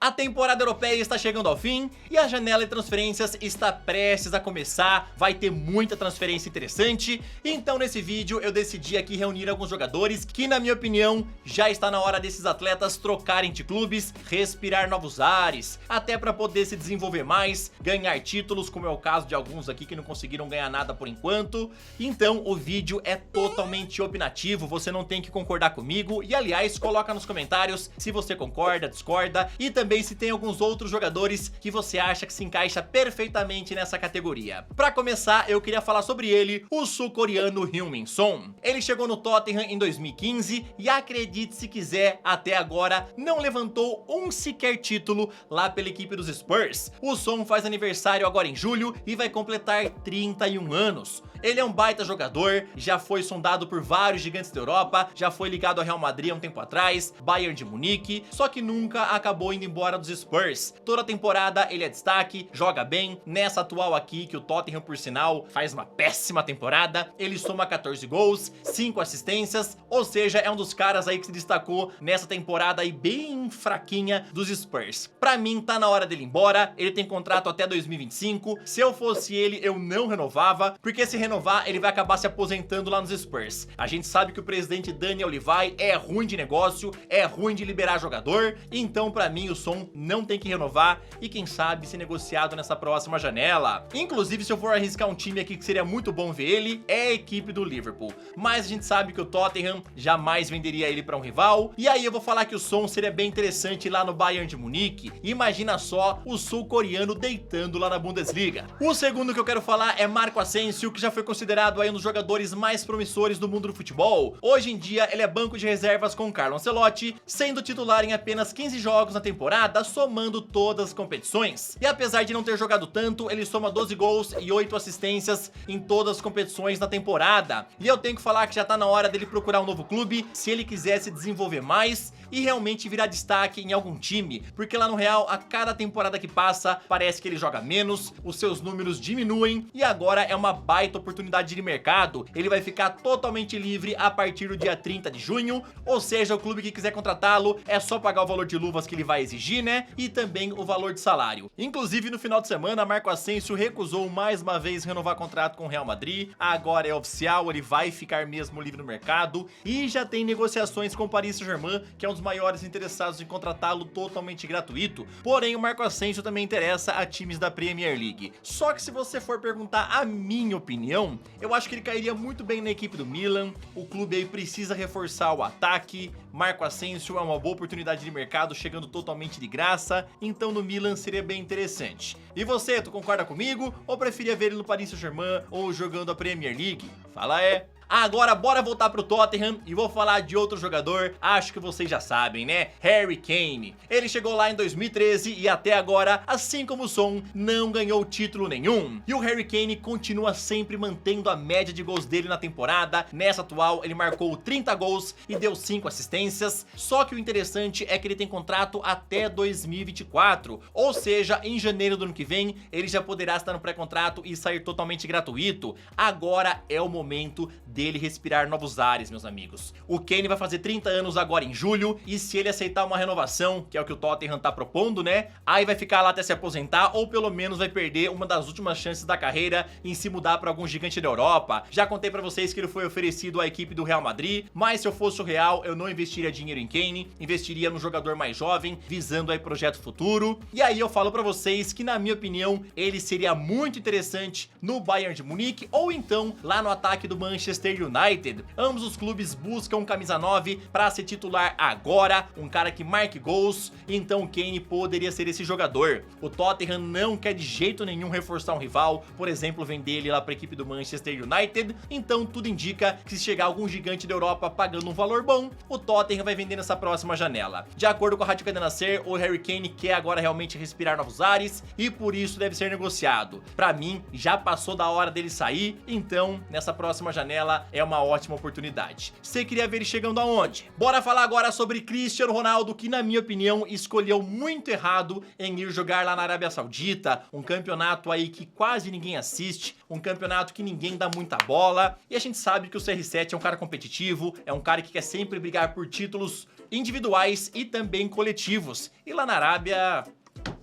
A temporada europeia está chegando ao fim e a janela de transferências está prestes a começar, vai ter muita transferência interessante, então nesse vídeo eu decidi aqui reunir alguns jogadores que, na minha opinião, já está na hora desses atletas trocarem de clubes, respirar novos ares, até para poder se desenvolver mais, ganhar títulos, como é o caso de alguns aqui que não conseguiram ganhar nada por enquanto. Então o vídeo é totalmente opinativo, você não tem que concordar comigo e, aliás, coloca nos comentários se você concorda, discorda e também se tem alguns outros jogadores que você acha que se encaixa perfeitamente nessa categoria. Pra começar, eu queria falar sobre ele, o sul-coreano Heung-min Son. Ele chegou no Tottenham em 2015 e, acredite se quiser, até agora não levantou um sequer título lá pela equipe dos Spurs. O Son faz aniversário agora em julho e vai completar 31 anos. Ele é um baita jogador, já foi sondado por vários gigantes da Europa, já foi ligado ao Real Madrid há um tempo atrás, Bayern de Munique, só que nunca acabou indo embora dos Spurs. Toda temporada ele é destaque, joga bem. Nessa atual aqui, que o Tottenham, por sinal, faz uma péssima temporada, ele soma 14 gols, 5 assistências, ou seja, é um dos caras aí que se destacou nessa temporada aí bem fraquinha dos Spurs. Pra mim, tá na hora dele ir embora, ele tem contrato até 2025, se eu fosse ele, eu não renovava, porque se renovar, ele vai acabar se aposentando lá nos Spurs. A gente sabe que o presidente Daniel Levy é ruim de negócio, é ruim de liberar jogador, então pra mim o Son não tem que renovar e quem sabe ser negociado nessa próxima janela. Inclusive, se eu for arriscar um time aqui que seria muito bom ver ele, é a equipe do Liverpool. Mas a gente sabe que o Tottenham jamais venderia ele pra um rival, e aí eu vou falar que o Son seria bem interessante lá no Bayern de Munique. Imagina só o sul-coreano deitando lá na Bundesliga. O segundo que eu quero falar é Marco Asensio, que já foi considerado aí um dos jogadores mais promissores do mundo do futebol. Hoje em dia ele é banco de reservas com Carlo Ancelotti, sendo titular em apenas 15 jogos na temporada, somando todas as competições. E apesar de não ter jogado tanto, ele soma 12 gols e 8 assistências em todas as competições na temporada. E eu tenho que falar que já tá na hora dele procurar um novo clube, se ele quiser se desenvolver mais e realmente virar destaque em algum time, porque lá no Real, a cada temporada que passa, parece que ele joga menos, os seus números diminuem e agora é uma baita oportunidade de mercado. Ele vai ficar totalmente livre a partir do dia 30 de junho, ou seja, o clube que quiser contratá-lo é só pagar o valor de luvas que ele vai exigir, né? E também o valor de salário. Inclusive, no final de semana, Marco Asensio recusou mais uma vez renovar contrato com o Real Madrid. Agora é oficial, ele vai ficar mesmo livre no mercado e já tem negociações com o Paris Saint-Germain, que é um dos maiores interessados em contratá-lo totalmente gratuito. Porém, o Marco Asensio também interessa a times da Premier League. Só que se você for perguntar a minha opinião, eu acho que ele cairia muito bem na equipe do Milan. O clube aí precisa reforçar o ataque. Marco Asensio é uma boa oportunidade de mercado, chegando totalmente de graça, então no Milan seria bem interessante. E você, tu concorda comigo ou preferia ver ele no Paris Saint-Germain ou jogando a Premier League? Fala é! Agora bora voltar pro Tottenham e vou falar de outro jogador, acho que vocês já sabem, né? Harry Kane. Ele chegou lá em 2013 e até agora, assim como o Son, não ganhou título nenhum. E o Harry Kane continua sempre mantendo a média de gols dele na temporada. Nessa atual, ele marcou 30 gols e deu 5 assistências. Só que o interessante é que ele tem contrato até 2024. Ou seja, em janeiro do ano que vem, ele já poderá estar no pré-contrato e sair totalmente gratuito. Agora é o momento dele respirar novos ares, meus amigos. O Kane vai fazer 30 anos agora em julho e se ele aceitar uma renovação, que é o que o Tottenham tá propondo, né? Aí vai ficar lá até se aposentar ou pelo menos vai perder uma das últimas chances da carreira em se mudar para algum gigante da Europa. Já contei pra vocês que ele foi oferecido à equipe do Real Madrid, mas se eu fosse o Real, eu não investiria dinheiro em Kane, investiria no jogador mais jovem, visando aí projeto futuro. E aí eu falo pra vocês que, na minha opinião, ele seria muito interessante no Bayern de Munique ou então lá no ataque do Manchester United. Ambos os clubes buscam um camisa 9 para ser titular agora, um cara que marque gols, então o Kane poderia ser esse jogador. O Tottenham não quer de jeito nenhum reforçar um rival, por exemplo, vender ele lá para a equipe do Manchester United, então tudo indica que se chegar algum gigante da Europa pagando um valor bom, o Tottenham vai vender nessa próxima janela. De acordo com a Rádio Cadena Ser, o Harry Kane quer agora realmente respirar novos ares e por isso deve ser negociado. Para mim, já passou da hora dele sair, então nessa próxima janela é uma ótima oportunidade. Você queria ver ele chegando aonde? Bora falar agora sobre Cristiano Ronaldo, que na minha opinião escolheu muito errado em ir jogar lá na Arábia Saudita, um campeonato aí que quase ninguém assiste, um campeonato que ninguém dá muita bola, e a gente sabe que o CR7 é um cara competitivo, é um cara que quer sempre brigar por títulos individuais e também coletivos. E lá na Arábia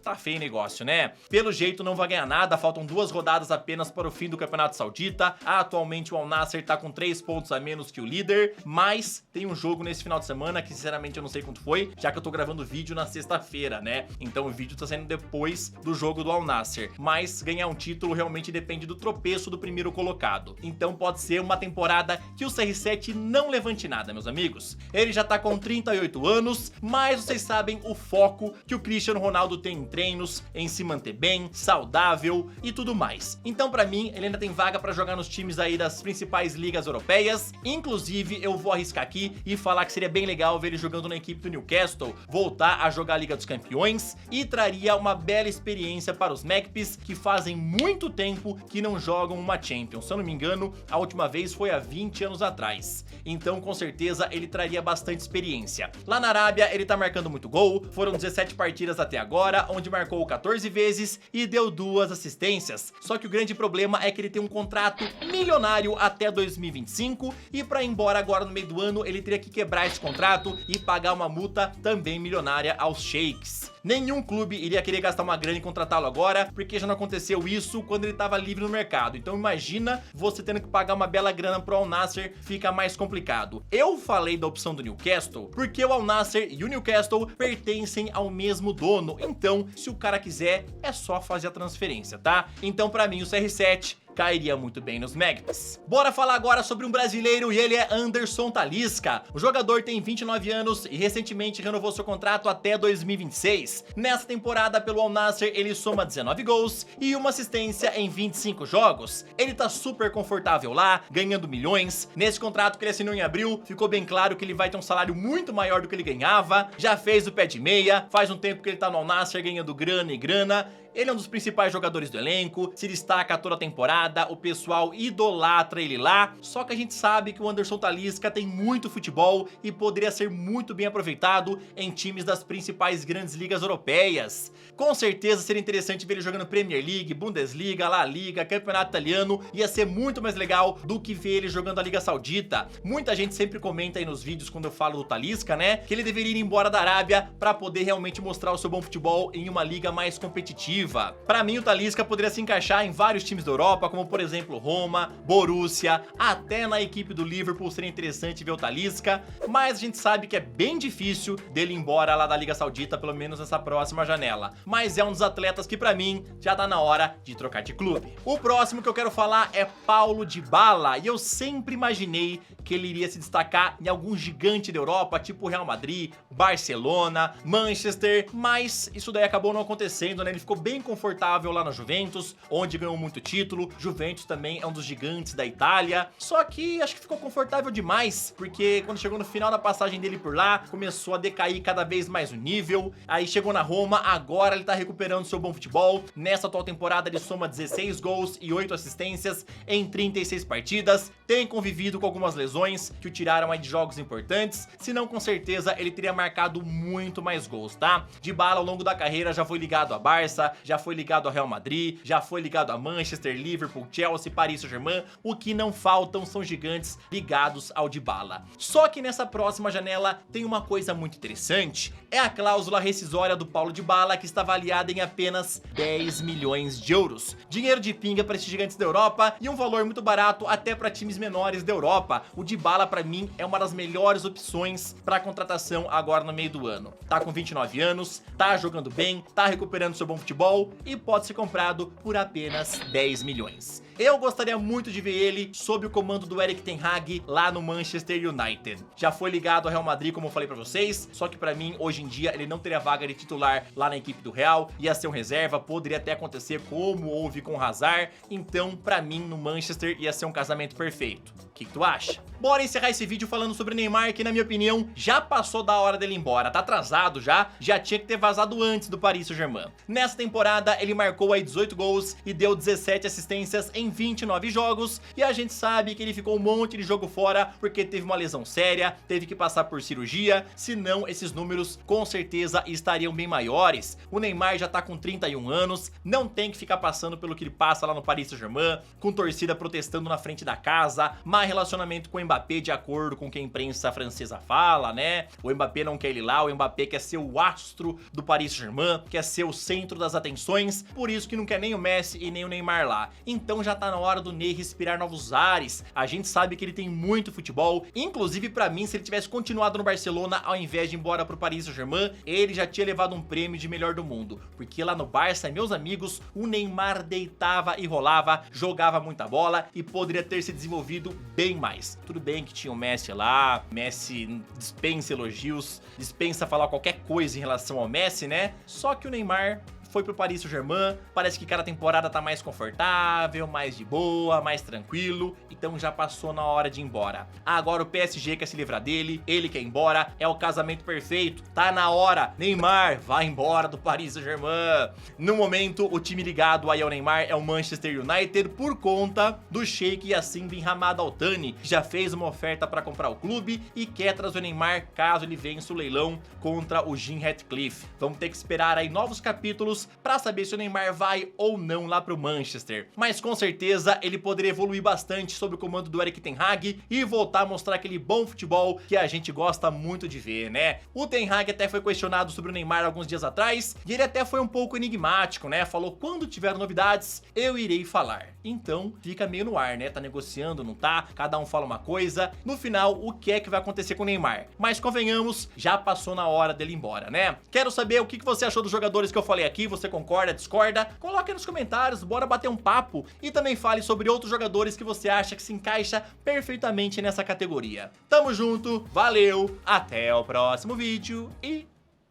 tá feio o negócio, né? Pelo jeito não vai ganhar nada, faltam 2 rodadas apenas para o fim do Campeonato Saudita. Atualmente o Al Nassr tá com 3 pontos a menos que o líder, mas tem um jogo nesse final de semana que sinceramente eu não sei quanto foi, já que eu tô gravando o vídeo na sexta-feira, né? Então o vídeo tá saindo depois do jogo do Al Nassr, mas ganhar um título realmente depende do tropeço do primeiro colocado. Então pode ser uma temporada que o CR7 não levante nada, meus amigos. Ele já tá com 38 anos, mas vocês sabem o foco que o Cristiano Ronaldo tem em treinos, em se manter bem, saudável e tudo mais. Então pra mim, ele ainda tem vaga pra jogar nos times aí das principais ligas europeias. Inclusive, eu vou arriscar aqui e falar que seria bem legal ver ele jogando na equipe do Newcastle, voltar a jogar a Liga dos Campeões e traria uma bela experiência para os Magpies, que fazem muito tempo que não jogam uma Champions. Se eu não me engano, a última vez foi há 20 anos atrás. Então, com certeza, ele traria bastante experiência. Lá na Arábia, ele tá marcando muito gol, foram 17 partidas até agora, onde marcou 14 vezes e deu 2 assistências. Só que o grande problema é que ele tem um contrato milionário até 2025 e para ir embora agora no meio do ano ele teria que quebrar esse contrato e pagar uma multa também milionária aos sheiks. Nenhum clube iria querer gastar uma grana e contratá-lo agora, porque já não aconteceu isso quando ele estava livre no mercado. Então imagina você tendo que pagar uma bela grana pro Al Nassr, fica mais complicado. Eu falei da opção do Newcastle porque o Al Nassr e o Newcastle pertencem ao mesmo dono. Então, se o cara quiser, é só fazer a transferência, tá? Então, pra mim, o CR7 cairia muito bem nos Magpies. Bora falar agora sobre um brasileiro e ele é Anderson Talisca. O jogador tem 29 anos e recentemente renovou seu contrato até 2026. Nessa temporada pelo Al Nassr ele soma 19 gols e uma assistência em 25 jogos. Ele tá super confortável lá, ganhando milhões. Nesse contrato que ele assinou em abril, ficou bem claro que ele vai ter um salário muito maior do que ele ganhava. Já fez o pé de meia, faz um tempo que ele tá no Al Nassr ganhando grana e grana. Ele é um dos principais jogadores do elenco, se destaca toda a temporada, o pessoal idolatra ele lá, só que a gente sabe que o Anderson Talisca tem muito futebol e poderia ser muito bem aproveitado em times das principais grandes ligas europeias. Com certeza seria interessante ver ele jogando Premier League, Bundesliga, La Liga, Campeonato Italiano, ia ser muito mais legal do que ver ele jogando a Liga Saudita. Muita gente sempre comenta aí nos vídeos quando eu falo do Talisca, né, que ele deveria ir embora da Arábia para poder realmente mostrar o seu bom futebol em uma liga mais competitiva. Para mim, o Talisca poderia se encaixar em vários times da Europa, como por exemplo Roma, Borussia, até na equipe do Liverpool seria interessante ver o Talisca, mas a gente sabe que é bem difícil dele ir embora lá da Liga Saudita, pelo menos nessa próxima janela. Mas é um dos atletas que pra mim já tá na hora de trocar de clube. O próximo que eu quero falar é Paulo Dybala, e eu sempre imaginei que ele iria se destacar em algum gigante da Europa, tipo Real Madrid, Barcelona, Manchester, mas isso daí acabou não acontecendo, né? Ele ficou bem confortável lá na Juventus, onde ganhou muito título. Juventus também é um dos gigantes da Itália, só que acho que ficou confortável demais, porque quando chegou no final da passagem dele por lá, começou a decair cada vez mais o nível. Aí chegou na Roma, agora ele tá recuperando seu bom futebol. Nessa atual temporada ele soma 16 gols e 8 assistências em 36 partidas, tem convivido com algumas lesões que o tiraram aí de jogos importantes, senão com certeza ele teria marcado muito mais gols, tá? Dybala ao longo da carreira já foi ligado a Barça, já foi ligado ao Real Madrid, já foi ligado a Manchester, Liverpool, Chelsea, Paris Saint-Germain. O que não faltam são gigantes ligados ao Dybala. Só que nessa próxima janela tem uma coisa muito interessante, é a cláusula rescisória do Paulo Dybala, que está avaliada em apenas 10 milhões de euros. Dinheiro de pinga para esses gigantes da Europa e um valor muito barato até para times menores da Europa. O Dybala pra mim é uma das melhores opções para contratação agora no meio do ano. Tá com 29 anos, tá jogando bem, tá recuperando seu bom futebol e pode ser comprado por apenas 10 milhões. Eu gostaria muito de ver ele sob o comando do Erik ten Hag lá no Manchester United. Já foi ligado ao Real Madrid, como eu falei pra vocês, só que pra mim, hoje em dia, ele não teria vaga de titular lá na equipe do Real, ia ser um reserva, poderia até acontecer como houve com o Hazard, então pra mim, no Manchester, ia ser um casamento perfeito. O que tu acha? Bora encerrar esse vídeo falando sobre o Neymar, que na minha opinião, já passou da hora dele ir embora, tá atrasado já tinha que ter vazado antes do Paris Saint-Germain. Nessa temporada, ele marcou aí 18 gols e deu 17 assistências em em 29 jogos e a gente sabe que ele ficou um monte de jogo fora porque teve uma lesão séria, teve que passar por cirurgia, senão esses números com certeza estariam bem maiores. O Neymar já tá com 31 anos, não tem que ficar passando pelo que ele passa lá no Paris Saint-Germain, com torcida protestando na frente da casa, má relacionamento com o Mbappé de acordo com o que a imprensa francesa fala, né? O Mbappé não quer ele lá, o Mbappé quer ser o astro do Paris Saint-Germain, quer ser o centro das atenções, por isso que não quer nem o Messi e nem o Neymar lá. Então já tá na hora do Ney respirar novos ares. A gente sabe que ele tem muito futebol, inclusive pra mim, se ele tivesse continuado no Barcelona ao invés de ir embora pro Paris Saint-Germain, ele já tinha levado um prêmio de melhor do mundo, porque lá no Barça, meus amigos, o Neymar deitava e rolava, jogava muita bola e poderia ter se desenvolvido bem mais. Tudo bem que tinha o Messi lá, Messi dispensa elogios, dispensa falar qualquer coisa em relação ao Messi, né? Só que o Neymar foi pro Paris Saint-Germain, parece que cada temporada tá mais confortável, mais de boa, mais tranquilo, então já passou na hora de ir embora. Agora o PSG quer se livrar dele, ele quer ir embora, é o casamento perfeito, tá na hora, Neymar, vai embora do Paris Saint-Germain. No momento, o time ligado aí ao Neymar é o Manchester United por conta do Sheikh Yassin Bin Hamad Al Thani, que já fez uma oferta para comprar o clube e quer trazer o Neymar caso ele vença o leilão contra o Jim Ratcliffe. Vamos ter que esperar aí novos capítulos pra saber se o Neymar vai ou não lá pro Manchester. Mas com certeza ele poderia evoluir bastante sob o comando do Erik ten Hag e voltar a mostrar aquele bom futebol que a gente gosta muito de ver, né? O Ten Hag até foi questionado sobre o Neymar alguns dias atrás e ele até foi um pouco enigmático, né? Falou: quando tiver novidades, eu irei falar. Então fica meio no ar, né? Tá negociando, não tá? Cada um fala uma coisa. No final, o que é que vai acontecer com o Neymar? Mas convenhamos, já passou na hora dele ir embora, né? Quero saber o que você achou dos jogadores que eu falei aqui. Você concorda, discorda? Coloque aí nos comentários, bora bater um papo e também fale sobre outros jogadores que você acha que se encaixa perfeitamente nessa categoria. Tamo junto, valeu, até o próximo vídeo e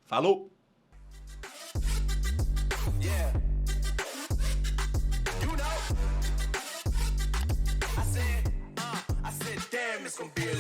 falou! It's gonna be a